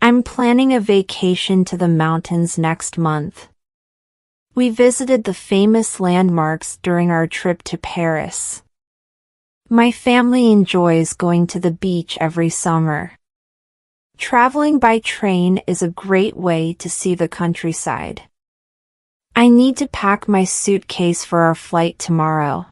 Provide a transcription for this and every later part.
I'm planning a vacation to the mountains next month. We visited the famous landmarks during our trip to Paris. My family enjoys going to the beach every summer. Traveling by train is a great way to see the countryside. I need to pack my suitcase for our flight tomorrow.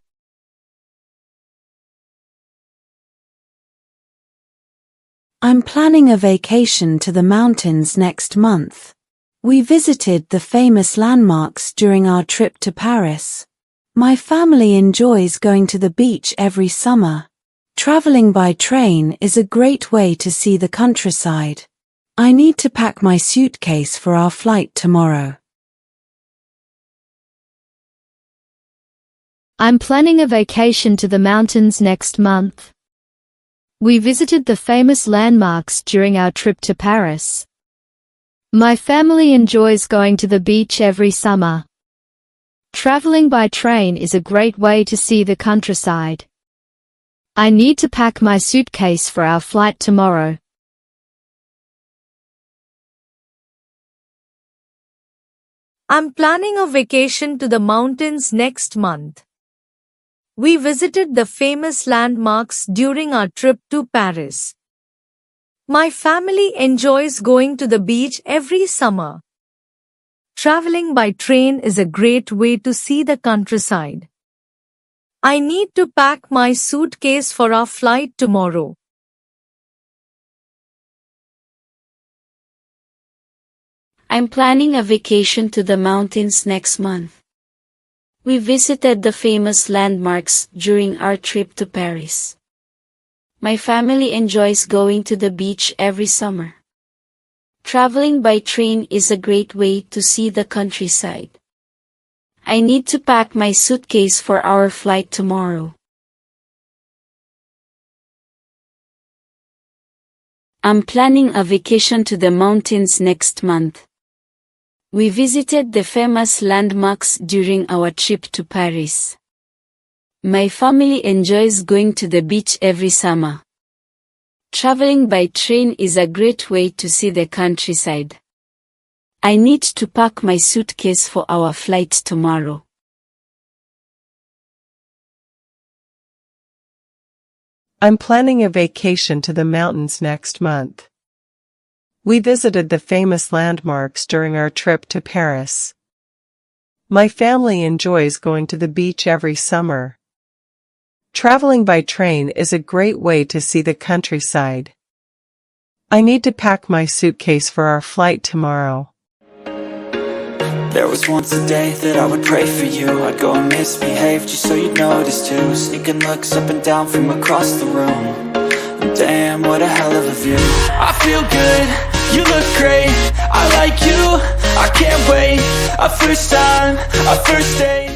I'm planning a vacation to the mountains next month. We visited the famous landmarks during our trip to Paris. My family enjoys going to the beach every summer. Traveling by train is a great way to see the countryside. I need to pack my suitcase for our flight tomorrow. I'm planning a vacation to the mountains next month. We visited the famous landmarks during our trip to Paris. My family enjoys going to the beach every summer. Traveling by train is a great way to see the countryside. I need to pack my suitcase for our flight tomorrow. I'm planning a vacation to the mountains next month. We visited the famous landmarks during our trip to Paris. My family enjoys going to the beach every summer. Traveling by train is a great way to see the countryside. I need to pack my suitcase for our flight tomorrow. I'm planning a vacation to the mountains next month. We visited the famous landmarks during our trip to Paris. My family enjoys going to the beach every summer. Traveling by train is a great way to see the countryside. I need to pack my suitcase for our flight tomorrow. I'm planning a vacation to the mountains next month. We visited the famous landmarks during our trip to Paris. My family enjoys going to the beach every summer. Traveling by train is a great way to see the countryside. I need to pack my suitcase for our flight tomorrow. I'm planning a vacation to the mountains next month. We visited the famous landmarks during our trip to Paris. My family enjoys going to the beach every summer. Traveling by train is a great way to see the countryside. I need to pack my suitcase for our flight tomorrow. There was once a day that I would pray for you. I'd go and misbehave just so you'd notice too. Sneaking looks up and down from across the room. Damn, what a hell of a view. I feel good, you look great, I like you, I can't wait. A first time, a first date.